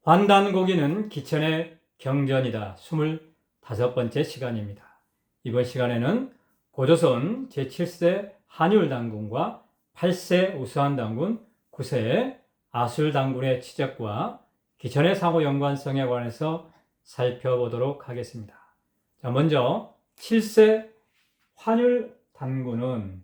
반단고기는 기천의 경전이다. 25번째 시간입니다. 이번 시간에는 고조선 제7세 한율당군과 8세 우수한당군, 9세 아술당군의 치적과 기천의 상호 연관성에 관해서 살펴보도록 하겠습니다. 자, 먼저 7세 환율당군은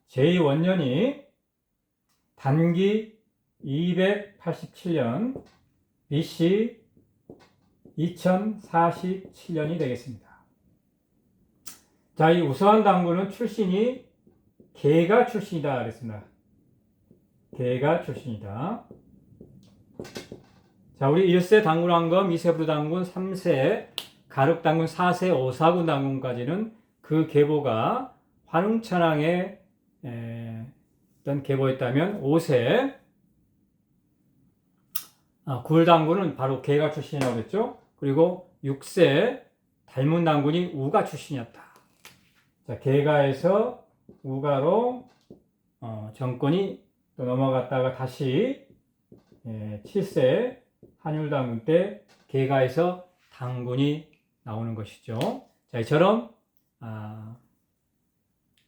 제2원년이 단기 287년 BC 2047년이 되겠습니다. 자, 이 우수한 당군은 출신이 계가 출신이다 그랬습니다. 계가 출신이다. 자, 우리 1세 당군왕검, 2세 부당군, 3세 가륵당군, 4세 오사군 당군까지는 그 계보가 환웅천왕의 어떤 계보였다면 5세 굴당군은 바로 계가 출신이라고 그랬죠. 그리고 6세 달문당군이 우가 출신이었다. 자, 계가에서 우가로 정권이 또 넘어갔다가 다시 7세 한율당군 때 계가에서 당군이 나오는 것이죠. 자, 이처럼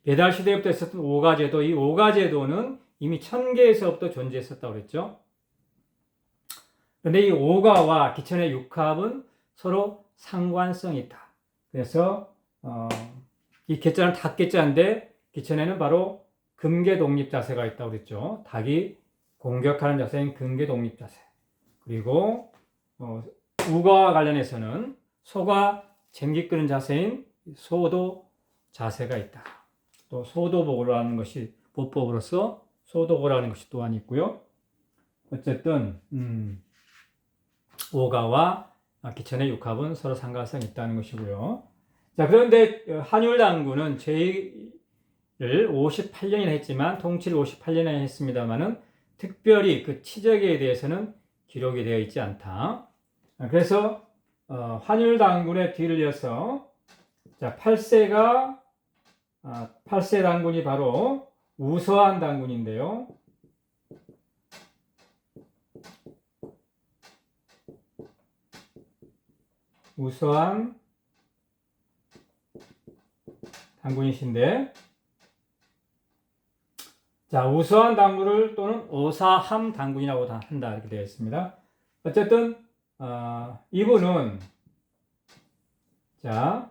배달 시대부터 있었던 오가제도, 이 오가제도는 이미 천계에서부터 존재했었다고 그랬죠. 그런데 이 오가와 기천의 육합은 서로 상관성이 있다. 그래서 이 계자는 닭계자인데 기천에는 바로 금계독립자세가 있다고 그랬죠. 닭이 공격하는 자세인 금계독립자세. 그리고 우가와 관련해서는 소가 쟁기 끄는 자세인 소도 자세가 있다. 또 소도복으로라는 것이 보법으로서 소도고라는 것이 또한 있고요. 어쨌든 오가와 기천의 육합은 서로 상관성이 있다는 것이고요. 자, 그런데 한율당군은 제의를 58년이나 했지만 통치를 58년이나 했습니다만은 특별히 그 치적에 대해서는 기록이 되어 있지 않다. 그래서 한율당군의 뒤를 이어서 자, 8세 당군이 바로 우서한 당군인데요. 우서한 당군이신데, 자, 우서한 당군을 또는 오사함 당군이라고 한다 이렇게 되어 있습니다. 어쨌든 이분은 자,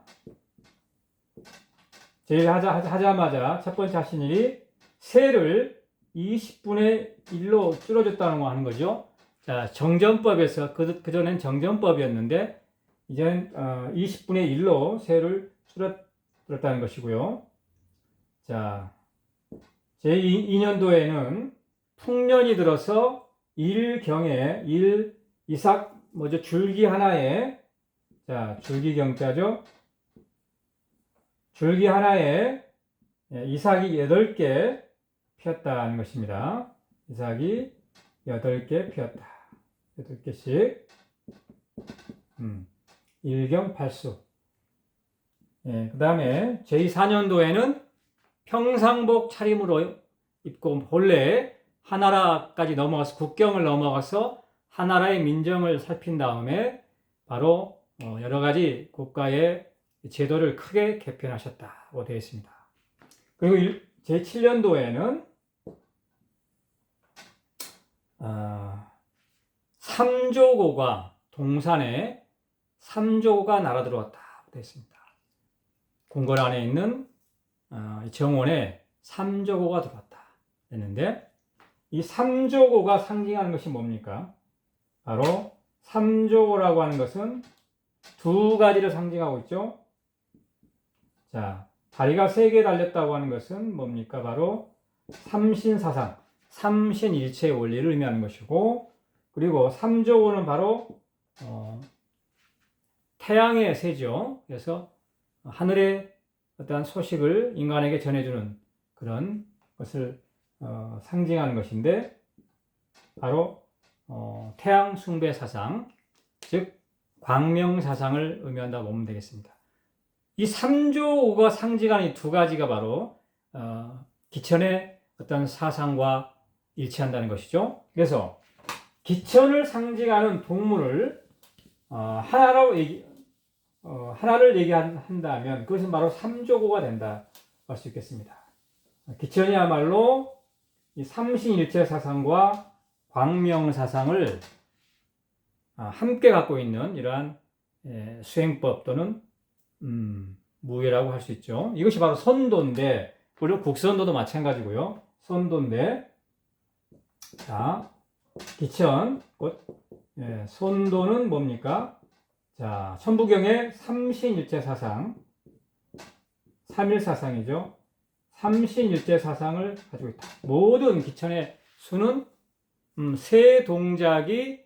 제일 하자마자 첫 번째 하신 일이 세를 20분의 1로 줄여줬다는 거 하는 거죠. 자, 정전법에서 그전엔 정전법이었는데 이제는 20분의 1로 세를 줄였다는 것이고요. 자, 제2년도에는 풍년이 들어서 일경에 이삭 줄기 하나에, 자, 줄기경자죠. 줄기 하나에 이삭이 8개 피었다는 것입니다. 이삭이 8개 피었다. 8개씩. 일경팔수. 그 다음에 제4년도에는 평상복 차림으로 입고 본래 하나라까지 넘어가서 국경을 넘어가서 하나라의 민정을 살핀 다음에 바로 여러 가지 국가의 제도를 크게 개편하셨다고 되어 있습니다. 그리고 제7년도에는 삼조고가 동산에 삼조고가 날아 들어왔다고 되어 있습니다. 궁궐 안에 있는 정원에 삼조고가 들어왔다 했는데 이 삼조고가 상징하는 것이 뭡니까? 바로 삼조고라고 하는 것은 두 가지를 상징하고 있죠. 자, 다리가 3개 달렸다고 하는 것은 뭡니까? 바로 삼신사상, 삼신일체의 원리를 의미하는 것이고, 그리고 삼조고는 바로 태양의 새죠. 그래서 하늘의 어떠한 소식을 인간에게 전해주는 그런 것을 상징하는 것인데, 바로 태양 숭배 사상, 즉 광명 사상을 의미한다고 보면 되겠습니다. 이 삼조가 상징하는 이 두 가지가 바로 기천의 어떤 사상과 일치한다는 것이죠. 그래서 기천을 상징하는 동물을 하나를 얘기한다면 그것은 바로 삼조고가 된다 할 수 있겠습니다. 기천이야말로 이 삼신일체 사상과 광명 사상을 함께 갖고 있는 이러한 수행법 또는 무예라고 할 수 있죠. 이것이 바로 선도인데, 그리고 국선도도 마찬가지고요. 선도인데, 자, 기천, 선도는 뭡니까? 자, 천부경의 삼신일체 사상, 삼일사상이죠. 삼신일체 사상을 가지고 있다. 모든 기천의 수는 세 동작이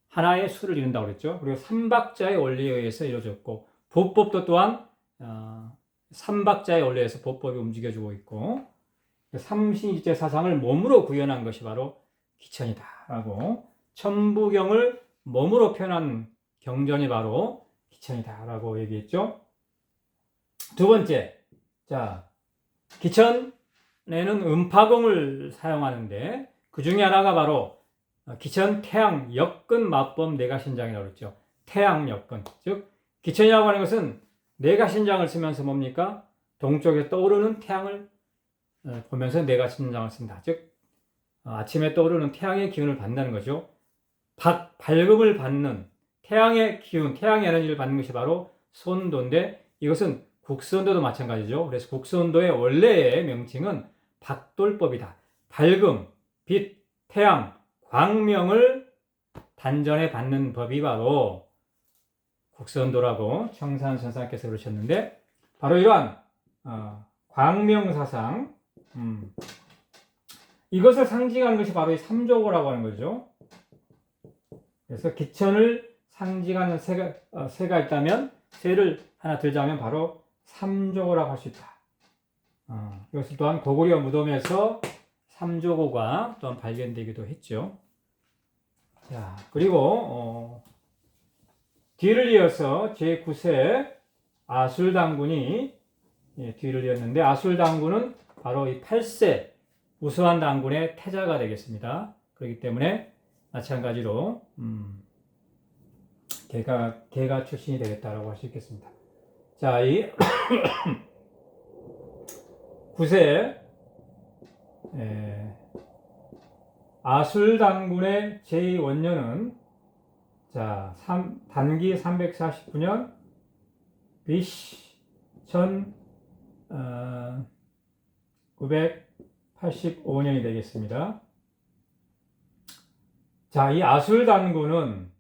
하나의 수를 이룬다고 그랬죠. 그리고 삼박자의 원리에 의해서 이루어졌고, 보법도 또한 삼박자의 원리에 의해서 보법이 움직여주고 있고, 삼신일체 사상을 몸으로 구현한 것이 바로 기천이다라고, 천부경을 몸으로 표현한 경전이 바로 기천이다라고 얘기했죠. 두 번째, 자, 기천에는 음파공을 사용하는데 그 중에 하나가 바로 기천 태양 역근 맞범 내가신장이라고 그랬죠. 태양 역근, 즉 기천이라고 하는 것은 내가신장을 쓰면서 뭡니까? 동쪽에 떠오르는 태양을 보면서 내가신장을 쓴다. 즉 아침에 떠오르는 태양의 기운을 받는다는 거죠. 밝음을 받는 태양의 기운, 태양의 에너지를 받는 것이 바로 선도인데, 이것은 국선도도 마찬가지죠. 그래서 국선도의 원래의 명칭은 박돌법이다. 밝음, 빛, 태양, 광명을 단전에 받는 법이 바로 국선도라고 청산선사께서 그러셨는데, 바로 이러한 광명사상, 이것을 상징하는 것이 바로 이 삼조고라고 하는 거죠. 그래서 기천을 상징하는 새가 있다면, 새를 하나 들자면 바로 삼조고라고 할 수 있다. 이것을 또한 고구려 무덤에서 삼조고가 또한 발견되기도 했죠. 자, 그리고 뒤를 이어서 제9세 아술당군이 뒤를 이었는데, 아술당군은 바로 이 8세 우수한 당군의 태자가 되겠습니다. 그렇기 때문에 마찬가지로 개가 출신이 되겠다라고 할 수 있겠습니다. 자, 이 9세 아술당군의 제2원년은 자, 단기 349년 비시 1985년이 되겠습니다. 자, 이 아술당군은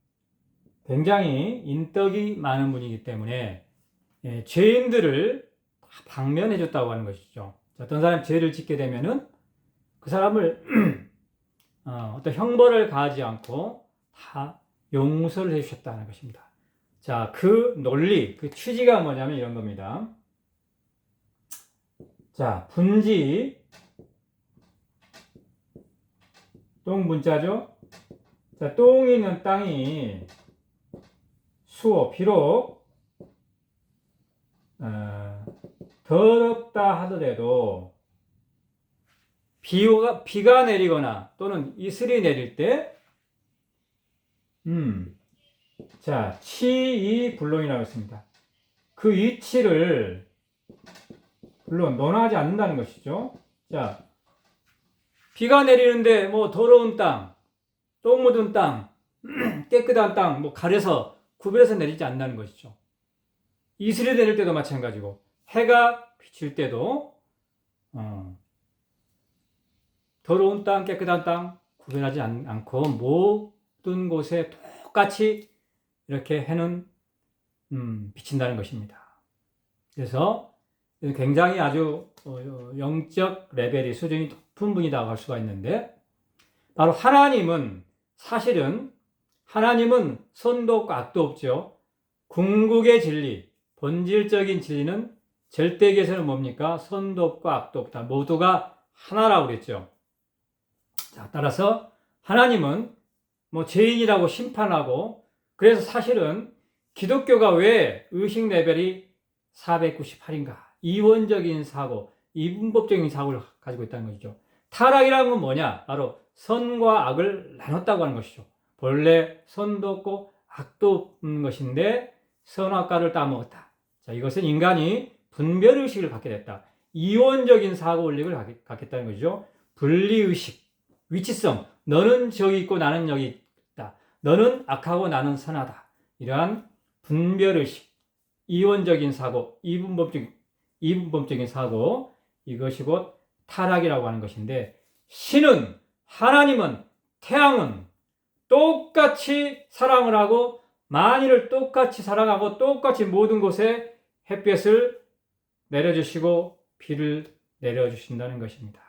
굉장히 인덕이 많은 분이기 때문에 죄인들을 방면해 줬다고 하는 것이죠. 어떤 사람이 죄를 짓게 되면은 그 사람을 어떤 형벌을 가하지 않고 다 용서를 해 주셨다는 것입니다. 자, 그 논리, 그 취지가 뭐냐면 이런 겁니다. 자, 분지 똥 문자죠. 자, 똥이 있는 땅이 수호, 비록 더럽다 하더라도 비가 내리거나 또는 이슬이 내릴 때 자, 치이불론이라고 했습니다. 그 위치를 물론 논하지 않는다는 것이죠. 자, 비가 내리는데 뭐 더러운 땅, 똥 묻은 땅, 깨끗한 땅, 뭐 가려서 구별해서 내리지 않는다는 것이죠. 이슬이 내릴 때도 마찬가지고, 해가 비칠 때도 더러운 땅, 깨끗한 땅 구별하지 않고 모든 곳에 똑같이 이렇게 해는 비친다는 것입니다. 그래서 굉장히 아주 영적 레벨이 수준이 높은 분이라고 할 수가 있는데, 바로 하나님은 사실은 하나님은 선도 없고 악도 없죠. 궁극의 진리, 본질적인 진리는 절대계에서는 뭡니까? 선도 없고 악도 없다. 모두가 하나라고 그랬죠. 자, 따라서 하나님은 뭐 죄인이라고 심판하고, 그래서 사실은 기독교가 왜 의식 레벨이 498인가? 이원적인 사고, 이분법적인 사고를 가지고 있다는 것이죠. 타락이라는 건 뭐냐? 바로 선과 악을 나눴다고 하는 것이죠. 본래 선도 없고 악도 없는 것인데 선악과를 따먹었다. 자, 이것은 인간이 분별의식을 갖게 됐다. 이원적인 사고 원리를 갖겠다는 것이죠. 분리의식, 위치성, 너는 저기 있고 나는 여기 있다. 너는 악하고 나는 선하다. 이러한 분별의식, 이원적인 사고, 이분법적인 사고, 이것이 곧 타락이라고 하는 것인데, 신은, 하나님은, 태양은 똑같이 사랑을 하고, 만일을 똑같이 사랑하고, 똑같이 모든 곳에 햇볕을 내려주시고, 비를 내려주신다는 것입니다.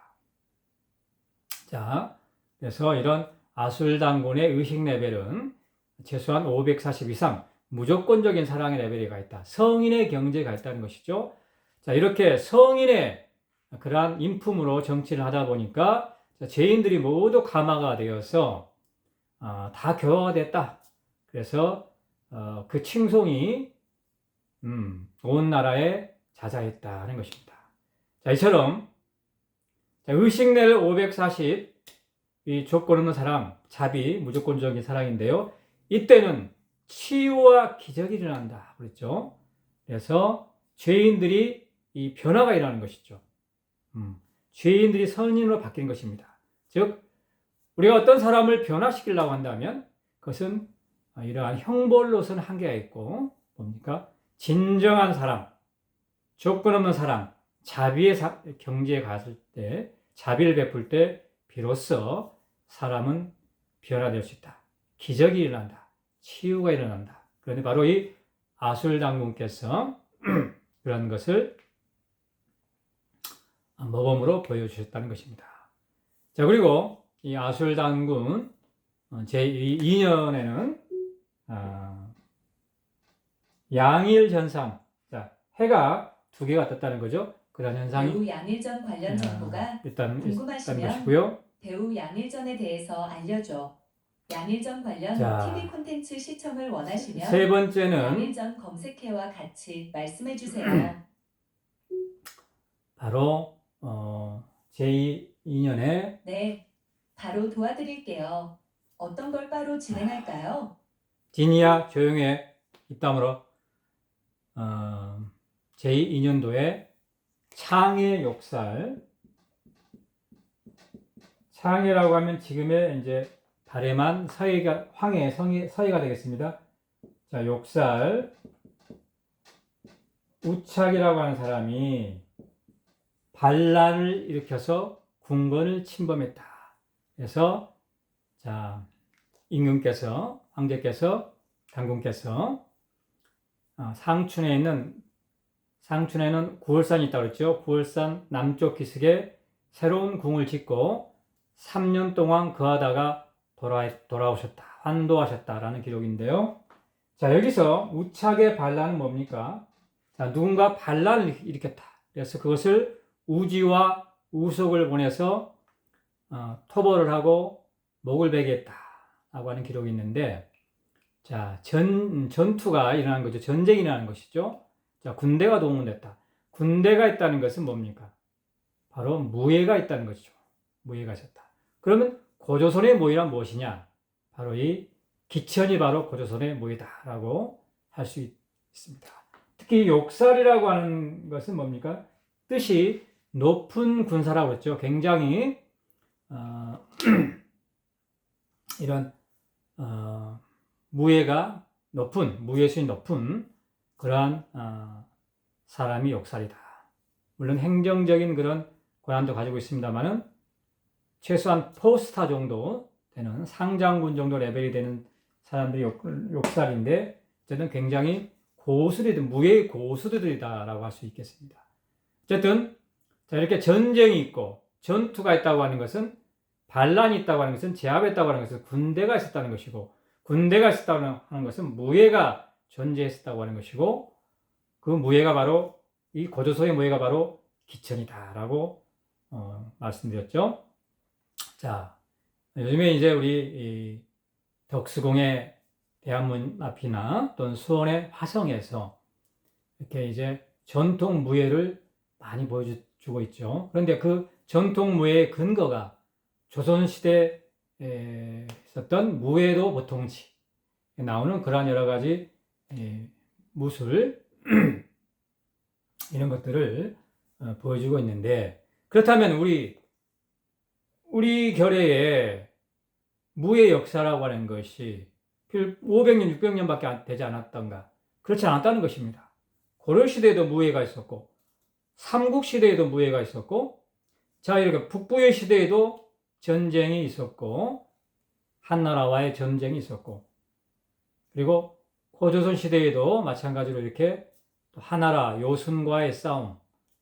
자, 그래서 이런 아술당군의 의식 레벨은 최소한 540 이상 무조건적인 사랑의 레벨이 가 있다. 성인의 경제가 있다는 것이죠. 자, 이렇게 성인의 그러한 인품으로 정치를 하다 보니까 죄인들이 모두 감화가 되어서 다 교화가 됐다. 그래서 그 칭송이 온 나라에 자자했다는 것입니다. 자, 이처럼 의식 레벨 540 이 조건 없는 사랑, 자비, 무조건적인 사랑인데요. 이때는 치유와 기적이 일어난다. 그랬죠. 그래서 죄인들이 이 변화가 일어나는 것이죠. 죄인들이 선인으로 바뀌는 것입니다. 즉, 우리가 어떤 사람을 변화시키려고 한다면 그것은 이러한 형벌로서는 한계가 있고, 뭡니까? 진정한 사랑, 조건 없는 사랑, 자비의 경지에 갔을 때, 자비를 베풀 때 비로소 사람은 변화될 수 있다. 기적이 일어난다. 치유가 일어난다. 그런데 바로 이 아술당군께서 그런 것을 모범으로 보여주셨다는 것입니다. 자, 그리고 이 아술당군 제2년에는 양일전상, 자, 해가 두 개가 떴다는 거죠. 그런 현상이 배우 양일전 관련 정보가 있다는 궁금하시면 것이고요. 배우 양일전에 대해서 알려줘. 양일전 관련 자, TV 콘텐츠 시청을 원하시면 세 번째는 양일전 검색해와 같이 말씀해주세요. 바로 제2년에 네, 바로 도와드릴게요. 어떤 걸 바로 진행할까요? 지니야 조용해 입담으로 제2년도에 창의 욕살, 창의라고 하면 지금의 이제 발해만 서해가 황해 서해가 되겠습니다. 자, 욕살, 우착이라고 하는 사람이 반란을 일으켜서 궁궐을 침범했다. 그래서 자, 임금께서, 황제께서, 당군께서 상춘에는 구월산이 있다고 그랬죠. 구월산 남쪽 기슭에 새로운 궁을 짓고 3년 동안 거하다가 돌아오셨다. 환도하셨다라는 기록인데요. 자, 여기서 우착의 반란은 뭡니까? 자, 누군가 반란을 일으켰다. 그래서 그것을 우지와 우속을 보내서 토벌을 하고 목을 베게 했다라고 하는 기록이 있는데, 자, 전투가 일어난 거죠. 전쟁이 일어난 것이죠. 자, 군대가 동원됐다. 군대가 있다는 것은 뭡니까? 바로 무예가 있다는 것이죠. 무예가 있었다. 그러면 고조선의 무예란 무엇이냐? 바로 이 기천이 바로 고조선의 무예다라고 할 수 있습니다. 특히 욕살이라고 하는 것은 뭡니까? 뜻이 높은 군사라고 했죠. 굉장히 이런 무예가 높은, 무예수이 높은 그러한 사람이 욕살이다. 물론 행정적인 그런 권한도 가지고 있습니다만은 최소한 포스타 정도 되는 상장군 정도 레벨이 되는 사람들이 욕살인데 어쨌든 굉장히 고수들이든 무예의 고수들이다라고 할 수 있겠습니다. 어쨌든 자, 이렇게 전쟁이 있고 전투가 있다고 하는 것은 반란이 있다고 하는 것은 제압했다고 하는 것은 군대가 있었다는 것이고 군대가 있었다고 하는 것은 무예가 존재했었다고 하는 것이고 그 무예가 바로 이 고조선의 무예가 바로 기천이다라고 말씀드렸죠. 자, 요즘에 이제 우리 덕수궁의 대한문 앞이나 또는 수원의 화성에서 이렇게 이제 전통 무예를 많이 보여주고 있죠. 그런데 그 전통 무예의 근거가 조선시대에 있었던 무예도 보통지 나오는 그러한 여러 가지 무술 이런 것들을 보여주고 있는데, 그렇다면 우리 결의에 무예 역사라고 하는 것이 500년, 600년밖에 되지 않았던가? 그렇지 않았다는 것입니다. 고려시대에도 무예가 있었고, 삼국시대에도 무예가 있었고, 자, 이렇게 북부의 시대에도 전쟁이 있었고, 한나라와의 전쟁이 있었고, 그리고 고조선 시대에도 마찬가지로 이렇게 또 하나라 요순과의 싸움,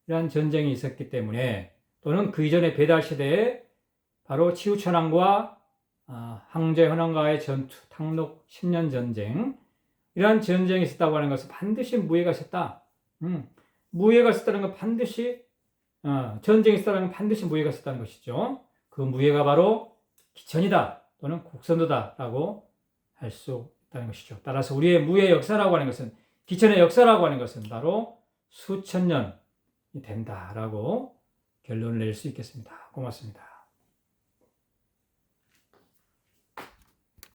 이런 전쟁이 있었기 때문에, 또는 그 이전의 배달 시대에 바로 치우천왕과 항저현왕과의 전투, 탕록 10년 전쟁, 이러한 전쟁이 있었다고 하는 것은 반드시 무예가 있었다. 무예가 있었다는 건 반드시 전쟁이 있었다는 건 반드시 무예가 있었다는 것이죠. 그 무예가 바로 기천이다 또는 곡선도다라고 할 수 있다는 것이죠. 따라서 우리의 무예 역사라고 하는 것은, 기천의 역사라고 하는 것은 바로 수천 년이 된다라고 결론을 낼 수 있겠습니다. 고맙습니다.